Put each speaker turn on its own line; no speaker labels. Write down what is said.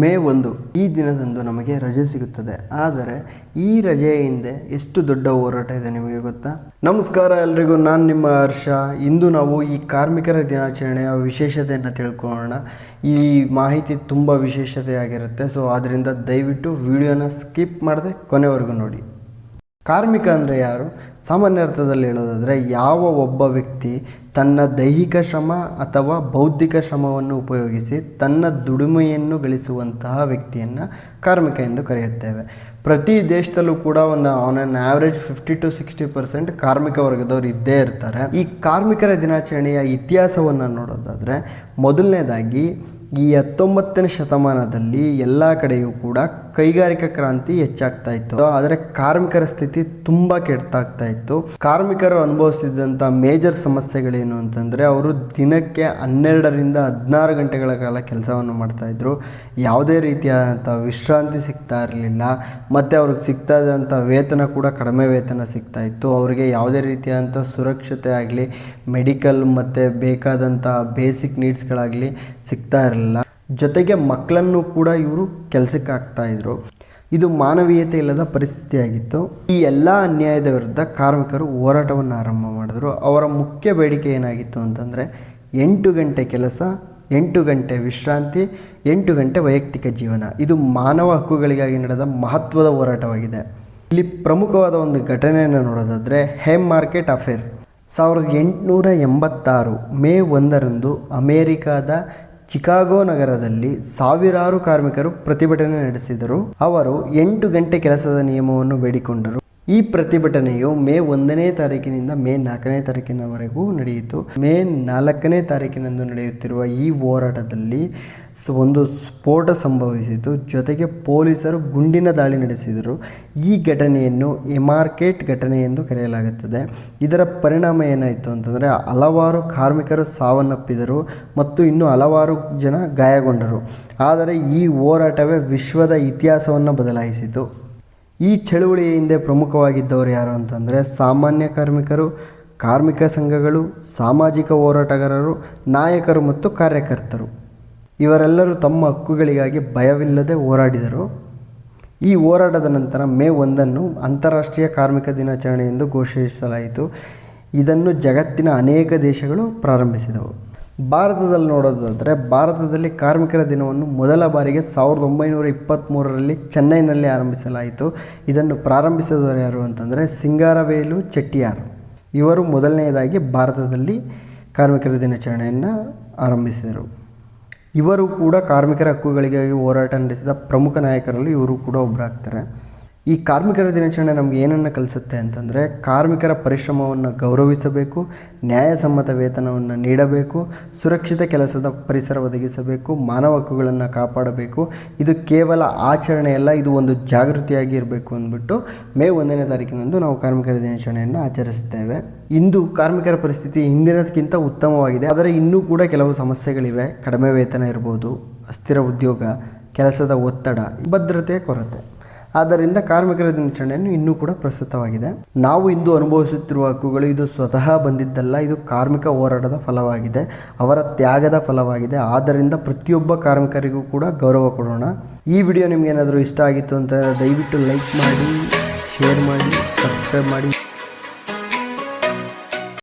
ಮೇ 1 ಈ ದಿನದಂದು ನಮಗೆ ರಜೆ ಸಿಗುತ್ತದೆ. ಆದರೆ ಈ ರಜೆಯ ಹಿಂದೆ ಎಷ್ಟು ದೊಡ್ಡ ಹೋರಾಟ ಇದೆ ನಿಮಗೆ ಗೊತ್ತಾ? ನಮಸ್ಕಾರ ಎಲ್ರಿಗೂ, ನಾನು ನಿಮ್ಮ ಹರ್ಷ. ಇಂದು ನಾವು ಈ ಕಾರ್ಮಿಕರ ದಿನಾಚರಣೆಯ ವಿಶೇಷತೆಯನ್ನು ತಿಳ್ಕೊಳ್ಳೋಣ. ಈ ಮಾಹಿತಿ ತುಂಬ ವಿಶೇಷತೆಯಾಗಿರುತ್ತೆ. ಸೊ ಆದ್ದರಿಂದ ದಯವಿಟ್ಟು ವಿಡಿಯೋನ ಸ್ಕಿಪ್ ಮಾಡದೆ ಕೊನೆವರೆಗೂ ನೋಡಿ. ಕಾರ್ಮಿಕ ಅಂದರೆ ಯಾರು? ಸಾಮಾನ್ಯ ಅರ್ಥದಲ್ಲಿ ಹೇಳೋದಾದರೆ ಯಾವ ಒಬ್ಬ ವ್ಯಕ್ತಿ ತನ್ನ ದೈಹಿಕ ಶ್ರಮ ಅಥವಾ ಬೌದ್ಧಿಕ ಶ್ರಮವನ್ನು ಉಪಯೋಗಿಸಿ ತನ್ನ ದುಡಿಮೆಯನ್ನು ಗಳಿಸುವಂತಹ ವ್ಯಕ್ತಿಯನ್ನು ಕಾರ್ಮಿಕ ಎಂದು ಕರೆಯುತ್ತೇವೆ. ಪ್ರತಿ ದೇಶದಲ್ಲೂ ಕೂಡ ಆನ್ ಆನ್ ಆ್ಯಾವ್ರೇಜ್ 50 to 60% ಕಾರ್ಮಿಕ ವರ್ಗದವರು ಇದ್ದೇ ಇರ್ತಾರೆ. ಈ ಕಾರ್ಮಿಕರ ದಿನಾಚರಣೆಯ ಇತಿಹಾಸವನ್ನು ನೋಡೋದಾದರೆ, ಮೊದಲನೇದಾಗಿ ಈ 19ನೇ ಶತಮಾನದಲ್ಲಿ ಎಲ್ಲ ಕಡೆಯೂ ಕೂಡ ಕೈಗಾರಿಕಾ ಕ್ರಾಂತಿ ಹೆಚ್ಚಾಗ್ತಾ ಇತ್ತು. ಆದರೆ ಕಾರ್ಮಿಕರ ಸ್ಥಿತಿ ತುಂಬ ಕೆಡ್ತಾಗ್ತಾ ಇತ್ತು. ಕಾರ್ಮಿಕರು ಅನುಭವಿಸಿದಂಥ ಮೇಜರ್ ಸಮಸ್ಯೆಗಳೇನು ಅಂತಂದರೆ, ಅವರು ದಿನಕ್ಕೆ 12ರಿಂದ 16 ಗಂಟೆಗಳ ಕಾಲ ಕೆಲಸವನ್ನು ಮಾಡ್ತಾಯಿದ್ರು. ಯಾವುದೇ ರೀತಿಯಾದಂಥ ವಿಶ್ರಾಂತಿ ಸಿಗ್ತಾ ಇರಲಿಲ್ಲ. ಮತ್ತು ಅವ್ರಿಗೆ ಸಿಗ್ತಾ ಇದ್ದಂಥ ವೇತನ ಕೂಡ ಕಡಿಮೆ ವೇತನ ಸಿಗ್ತಾ ಇತ್ತು. ಅವರಿಗೆ ಯಾವುದೇ ರೀತಿಯಾದಂಥ ಸುರಕ್ಷತೆ ಆಗಲಿ, ಮೆಡಿಕಲ್ ಮತ್ತು ಬೇಕಾದಂಥ ಬೇಸಿಕ್ ನೀಡ್ಸ್ಗಳಾಗಲಿ ಸಿಗ್ತಾ ಇರಲಿಲ್ಲ. ಜೊತೆಗೆ ಮಕ್ಕಳನ್ನು ಕೂಡ ಇವರು ಕೆಲಸಕ್ಕೆ ಹಾಕ್ತಾಯಿದ್ರು. ಇದು ಮಾನವೀಯತೆ ಇಲ್ಲದ ಪರಿಸ್ಥಿತಿಯಾಗಿತ್ತು. ಈ ಎಲ್ಲ ಅನ್ಯಾಯದ ವಿರುದ್ಧ ಕಾರ್ಮಿಕರು ಹೋರಾಟವನ್ನು ಆರಂಭ ಮಾಡಿದ್ರು. ಅವರ ಮುಖ್ಯ ಬೇಡಿಕೆ ಏನಾಗಿತ್ತು ಅಂತಂದರೆ 8 ಗಂಟೆ ಕೆಲಸ, 8 ಗಂಟೆ ವಿಶ್ರಾಂತಿ, 8 ಗಂಟೆ ವೈಯಕ್ತಿಕ ಜೀವನ. ಇದು ಮಾನವ ಹಕ್ಕುಗಳಿಗಾಗಿ ನಡೆದ ಮಹತ್ವದ ಹೋರಾಟವಾಗಿದೆ. ಇಲ್ಲಿ ಪ್ರಮುಖವಾದ ಒಂದು ಘಟನೆಯನ್ನು ನೋಡೋದಾದರೆ, ಹೇಮ್ ಮಾರ್ಕೆಟ್ ಅಫೇರ್ 1886 ಮೇ 1ರಂದು ಅಮೇರಿಕಾದ ಚಿಕಾಗೋ ನಗರದಲ್ಲಿ ಸಾವಿರಾರು ಕಾರ್ಮಿಕರು ಪ್ರತಿಭಟನೆ ನಡೆಸಿದರು. ಅವರು 8 ಗಂಟೆ ಕೆಲಸದ ನಿಯಮವನ್ನು ಬೇಡಿಕೊಂಡರು. ಈ ಪ್ರತಿಭಟನೆಯು ಮೇ 1ನೇ ತಾರೀಕಿನಿಂದ ಮೇ 4ನೇ ತಾರೀಕಿನವರೆಗೂ ನಡೆಯಿತು. ಮೇ 4ನೇ ತಾರೀಕಿನಂದು ನಡೆಯುತ್ತಿರುವ ಈ ಹೋರಾಟದಲ್ಲಿ ಒಂದು ಸ್ಫೋಟ ಸಂಭವಿಸಿತು. ಜೊತೆಗೆ ಪೊಲೀಸರು ಗುಂಡಿನ ದಾಳಿ ನಡೆಸಿದರು. ಈ ಘಟನೆಯನ್ನು ಎಮಾರ್ಕೇಟ್ ಘಟನೆ ಎಂದು ಕರೆಯಲಾಗುತ್ತದೆ. ಇದರ ಪರಿಣಾಮ ಏನಾಯಿತು ಅಂತಂದರೆ, ಹಲವಾರು ಕಾರ್ಮಿಕರು ಸಾವನ್ನಪ್ಪಿದರು ಮತ್ತು ಇನ್ನೂ ಹಲವಾರು ಜನ ಗಾಯಗೊಂಡರು. ಆದರೆ ಈ ಹೋರಾಟವೇ ವಿಶ್ವದ ಇತಿಹಾಸವನ್ನು ಬದಲಾಯಿಸಿತು. ಈ ಚಳುವಳಿಯ ಹಿಂದೆ ಪ್ರಮುಖವಾಗಿದ್ದವರು ಯಾರು ಅಂತಂದರೆ, ಸಾಮಾನ್ಯ ಕಾರ್ಮಿಕರು, ಕಾರ್ಮಿಕ ಸಂಘಗಳು, ಸಾಮಾಜಿಕ ಹೋರಾಟಗಾರರು, ನಾಯಕರು ಮತ್ತು ಕಾರ್ಯಕರ್ತರು. ಇವರೆಲ್ಲರೂ ತಮ್ಮ ಹಕ್ಕುಗಳಿಗಾಗಿ ಭಯವಿಲ್ಲದೆ ಹೋರಾಡಿದರು. ಈ ಹೋರಾಟದ ನಂತರ ಮೇ 1ನ್ನು ಅಂತಾರಾಷ್ಟ್ರೀಯ ಕಾರ್ಮಿಕ ದಿನಾಚರಣೆ ಎಂದು ಘೋಷಿಸಲಾಯಿತು. ಇದನ್ನು ಜಗತ್ತಿನ ಅನೇಕ ದೇಶಗಳು ಪ್ರಾರಂಭಿಸಿದವು. ಭಾರತದಲ್ಲಿ ನೋಡೋದಾದರೆ, ಭಾರತದಲ್ಲಿ ಕಾರ್ಮಿಕರ ದಿನವನ್ನು ಮೊದಲ ಬಾರಿಗೆ 1923ರಲ್ಲಿ ಚೆನ್ನೈನಲ್ಲಿ ಆರಂಭಿಸಲಾಯಿತು. ಇದನ್ನು ಪ್ರಾರಂಭಿಸಿದವರು ಯಾರು ಅಂತಂದರೆ ಸಿಂಗಾರವೇಲು ಚೆಟ್ಟಿಯಾರ್. ಇವರು ಮೊದಲನೆಯದಾಗಿ ಭಾರತದಲ್ಲಿ ಕಾರ್ಮಿಕರ ದಿನಾಚರಣೆಯನ್ನು ಆರಂಭಿಸಿದರು. ಇವರು ಕೂಡ ಕಾರ್ಮಿಕರ ಹಕ್ಕುಗಳಿಗಾಗಿ ಹೋರಾಟ ನಡೆಸಿದ ಪ್ರಮುಖ ನಾಯಕರಲ್ಲಿ ಇವರು ಕೂಡ ಒಬ್ಬರಾಗ್ತಾರೆ. ಈ ಕಾರ್ಮಿಕರ ದಿನಾಚರಣೆ ನಮಗೆ ಏನನ್ನು ಕಲಿಸುತ್ತೆ ಅಂತಂದರೆ, ಕಾರ್ಮಿಕರ ಪರಿಶ್ರಮವನ್ನು ಗೌರವಿಸಬೇಕು, ನ್ಯಾಯಸಮ್ಮತ ವೇತನವನ್ನು ನೀಡಬೇಕು, ಸುರಕ್ಷಿತ ಕೆಲಸದ ಪರಿಸರ ಒದಗಿಸಬೇಕು, ಮಾನವ ಹಕ್ಕುಗಳನ್ನು ಕಾಪಾಡಬೇಕು. ಇದು ಕೇವಲ ಆಚರಣೆಯಲ್ಲ, ಇದು ಒಂದು ಜಾಗೃತಿಯಾಗಿ ಇರಬೇಕು ಅಂದ್ಬಿಟ್ಟು ಮೇ 1ನೇ ತಾರೀಕಿನಂದು ನಾವು ಕಾರ್ಮಿಕರ ದಿನಾಚರಣೆಯನ್ನು ಆಚರಿಸುತ್ತೇವೆ. ಇಂದು ಕಾರ್ಮಿಕರ ಪರಿಸ್ಥಿತಿ ಹಿಂದಿನದಕ್ಕಿಂತ ಉತ್ತಮವಾಗಿದೆ. ಆದರೆ ಇನ್ನೂ ಕೂಡ ಕೆಲವು ಸಮಸ್ಯೆಗಳಿವೆ. ಕಡಿಮೆ ವೇತನ ಇರ್ಬೋದು, ಅಸ್ಥಿರ ಉದ್ಯೋಗ, ಕೆಲಸದ ಒತ್ತಡ, ಭದ್ರತೆಯ ಕೊರತೆ. ಆದ್ದರಿಂದ ಕಾರ್ಮಿಕರ ದಿನಾಚರಣೆಯನ್ನು ಇನ್ನೂ ಕೂಡ ಪ್ರಸ್ತುತವಾಗಿದೆ. ನಾವು ಇಂದು ಅನುಭವಿಸುತ್ತಿರುವ ಹಕ್ಕುಗಳು ಇದು ಸ್ವತಃ ಬಂದಿದ್ದಲ್ಲ, ಇದು ಕಾರ್ಮಿಕ ಹೋರಾಟದ ಫಲವಾಗಿದೆ, ಅವರ ತ್ಯಾಗದ ಫಲವಾಗಿದೆ. ಆದ್ದರಿಂದ ಪ್ರತಿಯೊಬ್ಬ ಕಾರ್ಮಿಕರಿಗೂ ಕೂಡ ಗೌರವ ಕೊಡೋಣ. ಈ ವಿಡಿಯೋ ನಿಮಗೇನಾದರೂ ಇಷ್ಟ ಆಗಿತ್ತು ಅಂತ ದಯವಿಟ್ಟು ಲೈಕ್ ಮಾಡಿ, ಶೇರ್ ಮಾಡಿ, ಸಬ್ಸ್ಕ್ರೈಬ್ ಮಾಡಿ.